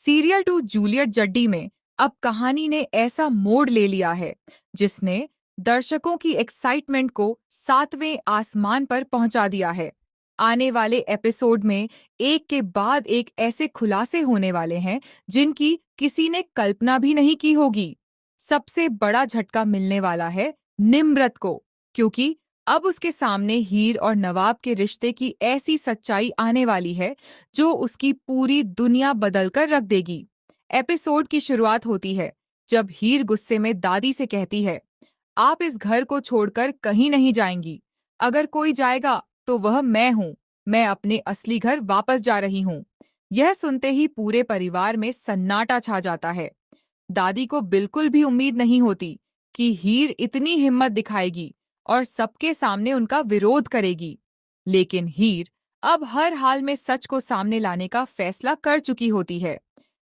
Serial to Juliet जड्डी में अब कहानी ने ऐसा मोड़ ले लिया है जिसने दर्शकों की एक्साइटमेंट को सातवें आसमान पर पहुंचा दिया है। आने वाले एपिसोड में एक के बाद एक ऐसे खुलासे होने वाले हैं जिनकी किसी ने कल्पना भी नहीं की होगी। सबसे बड़ा झटका मिलने वाला है निम्रत को, क्योंकि अब उसके सामने हीर और नवाब के रिश्ते की ऐसी सच्चाई आने वाली है जो उसकी पूरी दुनिया बदल कर रख देगी। एपिसोड की शुरुआत होती है जब हीर गुस्से में दादी से कहती है, आप इस घर को छोड़कर कहीं नहीं जाएंगी। अगर कोई जाएगा तो वह मैं हूँ। मैं अपने असली घर वापस जा रही हूँ। यह सुनते ही पूरे परिवार में सन्नाटा छा जाता है। दादी को बिल्कुल भी उम्मीद नहीं होती कि हीर इतनी हिम्मत दिखाएगी और सबके सामने उनका विरोध करेगी। लेकिन हीर अब हर हाल में सच को सामने लाने का फैसला कर चुकी होती है।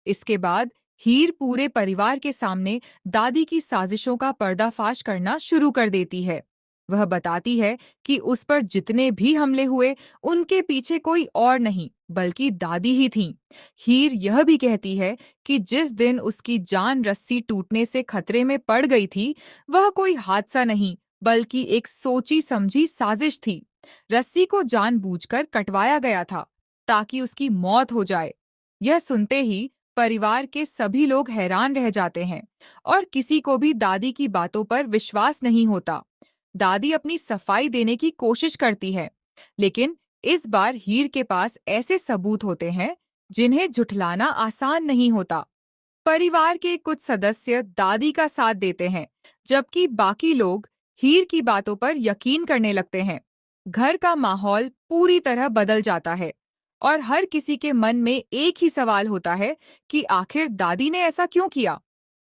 इसके बाद हीर पूरे परिवार के सामने दादी की साजिशों का पर्दाफाश करना शुरू कर देती है। वह बताती है कि उस पर जितने भी हमले हुए उनके पीछे कोई और नहीं बल्कि दादी ही थीं। हीर यह भी कहती है कि जिस दिन उसकी जान रस्सी टूटने से खतरे में पड़ गई थी, वह कोई हादसा नहीं बल्कि एक सोची समझी साजिश थी। रस्सी को जानबूझकर कटवाया गया था ताकि उसकी मौत हो जाए। यह सुनते ही परिवार के सभी लोग हैरान रह जाते हैं और किसी को भी दादी की बातों पर विश्वास नहीं होता। दादी अपनी सफाई देने की कोशिश करती है, लेकिन इस बार हीर के पास ऐसे सबूत होते हैं जिन्हें झुठलाना आसान नहीं होता। परिवार के कुछ सदस्य दादी का साथ देते हैं, जबकि बाकी लोग हीर की बातों पर यकीन करने लगते हैं। घर का माहौल पूरी तरह बदल जाता है और हर किसी के मन में एक ही सवाल होता है कि आखिर दादी ने ऐसा क्यों किया।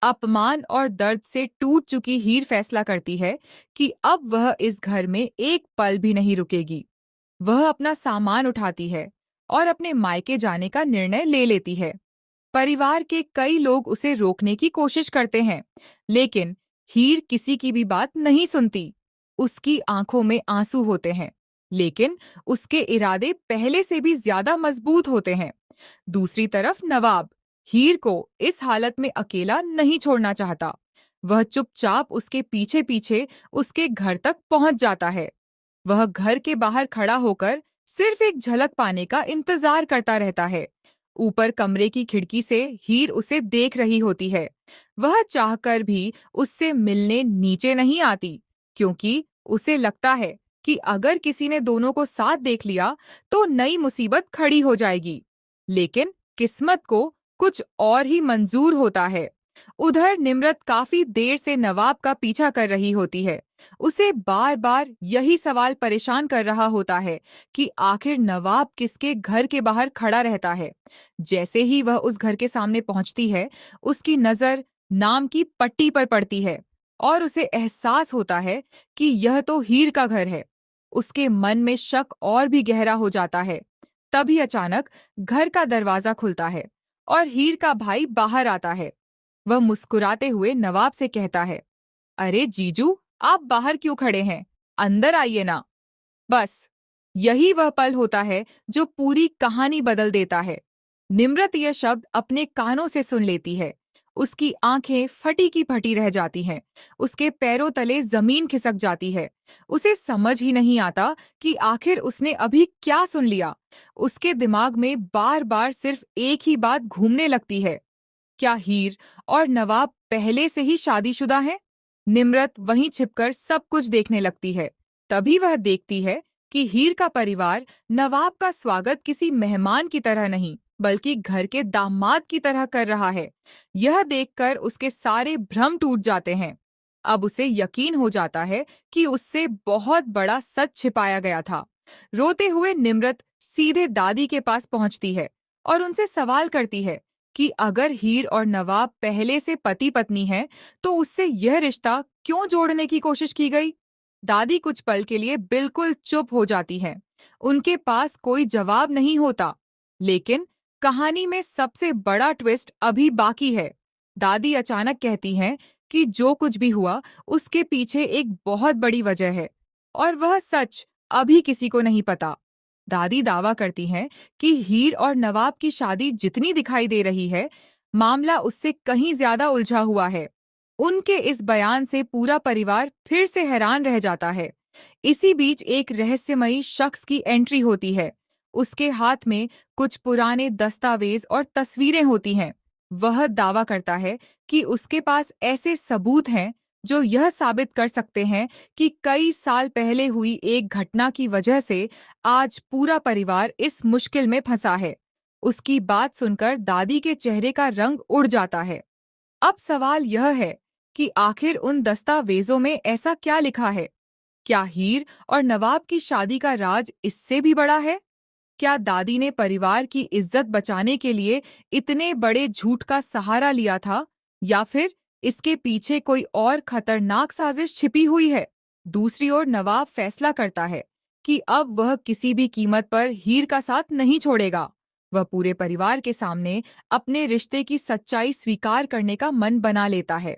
अपमान और दर्द से टूट चुकी हीर फैसला करती है कि अब वह इस घर में एक पल भी नहीं रुकेगी। वह अपना सामान उठाती है और अपने मायके जाने का निर्णय ले लेती है। परिवार के कई लोग उसे रोकने की कोशिश करते हैं, लेकिन हीर किसी की भी बात नहीं सुनती। उसकी आंखों में आंसू होते हैं, लेकिन उसके इरादे पहले से भी ज्यादा मजबूत होते हैं। दूसरी तरफ नवाब हीर को इस हालत में अकेला नहीं छोड़ना चाहता। वह चुपचाप उसके पीछे पीछे उसके घर तक पहुंच जाता है। वह घर के बाहर खड़ा होकर सिर्फ एक झलक पाने का इंतजार करता रहता है। ऊपर कमरे की खिड़की से हीर उसे देख रही होती है। वह चाहकर भी उससे मिलने नीचे नहीं आती, क्योंकि उसे लगता है कि अगर किसी ने दोनों को साथ देख लिया तो नई मुसीबत खड़ी हो जाएगी। लेकिन किस्मत को कुछ और ही मंजूर होता है। उधर निम्रत काफी देर से नवाब का पीछा कर रही होती है। उसे बार बार यही सवाल परेशान कर रहा होता है कि आखिर नवाब किसके घर के बाहर खड़ा रहता है। जैसे ही वह उस घर के सामने पहुंचती है, उसकी नजर नाम की पट्टी पर पड़ती है और उसे एहसास होता है कि यह तो हीर का घर है। उसके मन में शक और भी गहरा हो जाता है। तभी अचानक घर का दरवाजा खुलता है और हीर का भाई बाहर आता है। वह मुस्कुराते हुए नवाब से कहता है, अरे जीजू, आप बाहर क्यों खड़े हैं? अंदर आइए ना। बस यही वह पल होता है जो पूरी कहानी बदल देता है। निम्रत यह शब्द अपने कानों से सुन लेती है। उसकी आंखें फटी की फटी रह जाती हैं। उसके पैरों तले जमीन खिसक जाती है। उसे समझ ही नहीं आता कि आखिर उसने अभी क्या सुन लिया। उसके दिमाग में बार बार सिर्फ एक ही बात घूमने लगती है, क्या हीर और नवाब पहले से ही शादीशुदा हैं? निम्रत वहीं छिपकर सब कुछ देखने लगती है। तभी वह देखती है कि हीर का परिवार नवाब का स्वागत किसी मेहमान की तरह नहीं, बल्कि घर के दामाद की तरह कर रहा है। यह देखकर उसके सारे भ्रम टूट जाते हैं। अब उसे यकीन हो जाता है कि उससे बहुत बड़ा सच छिपाया गया था। रोते हुए निम्रत सीधे दादी के पास पहुंचती है और उनसे सवाल करती है कि अगर हीर और नवाब पहले से पति पत्नी हैं, तो उससे यह रिश्ता क्यों जोड़ने की कोशिश की गई? दादी कुछ पल के लिए बिल्कुल चुप हो जाती हैं। उनके पास कोई जवाब नहीं होता। लेकिन कहानी में सबसे बड़ा ट्विस्ट अभी बाकी है। दादी अचानक कहती हैं कि जो कुछ भी हुआ, उसके पीछे एक बहुत बड़ी वजह है और वह सच अभी किसी को नहीं पता। दादी दावा करती हैं कि हीर और नवाब की शादी जितनी दिखाई दे रही है, मामला उससे कहीं ज्यादा उलझा हुआ है। उनके इस बयान से पूरा परिवार फिर से हैरान रह जाता है। इसी बीच एक रहस्यमयी शख्स की एंट्री होती है। उसके हाथ में कुछ पुराने दस्तावेज और तस्वीरें होती हैं। वह दावा करता है कि उसके पास ऐसे सबूत हैं जो यह साबित कर सकते हैं कि कई साल पहले हुई एक घटना की वजह से आज पूरा परिवार इस मुश्किल में फंसा है। उसकी बात सुनकर दादी के चेहरे का रंग उड़ जाता है। अब सवाल यह है कि आखिर उन दस्तावेजों में ऐसा क्या लिखा है? क्या हीर और नवाब की शादी का राज इससे भी बड़ा है? क्या दादी ने परिवार की इज्जत बचाने के लिए इतने बड़े झूठ का सहारा लिया था, या फिर इसके पीछे कोई और खतरनाक साजिश छिपी हुई है? दूसरी ओर नवाब फैसला करता है कि अब वह किसी भी कीमत पर हीर का साथ नहीं छोड़ेगा। वह पूरे परिवार के सामने अपने रिश्ते की सच्चाई स्वीकार करने का मन बना लेता है।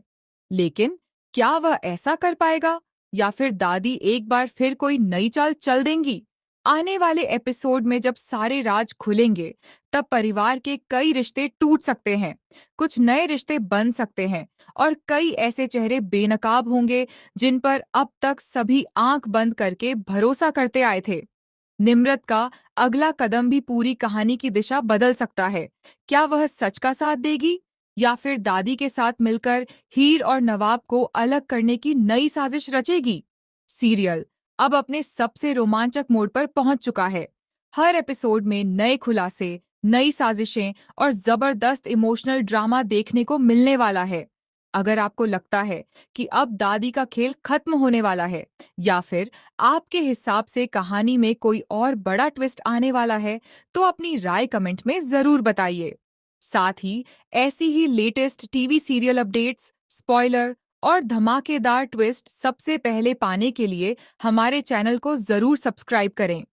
लेकिन क्या वह ऐसा कर पाएगा, या फिर दादी एक बार फिर कोई नई चाल चल देंगी? आने वाले एपिसोड में जब सारे राज खुलेंगे, तब परिवार के कई रिश्ते टूट सकते हैं, कुछ नए रिश्ते बन सकते हैं, और कई ऐसे चेहरे बेनकाब होंगे जिन पर अब तक सभी आंख बंद करके भरोसा करते आए थे। निम्रत का अगला कदम भी पूरी कहानी की दिशा बदल सकता है। क्या वह सच का साथ देगी, या फिर दादी के साथ मिलकर हीर और नवाब को अलग करने की नई साजिश रचेगी? सीरियल अब अपने सबसे रोमांचक मोड़ पर पहुंच चुका है। हर एपिसोड में नए खुलासे, नई साजिशें और जबरदस्त इमोशनल ड्रामा देखने को मिलने वाला है। अगर आपको लगता है कि अब दादी का खेल खत्म होने वाला है, या फिर आपके हिसाब से कहानी में कोई और बड़ा ट्विस्ट आने वाला है, तो अपनी राय कमेंट में जरूर बताइए। साथ ही ऐसी ही latest TV serial updates, spoiler और धमाकेदार ट्विस्ट सबसे पहले पाने के लिए हमारे चैनल को जरूर सब्सक्राइब करें।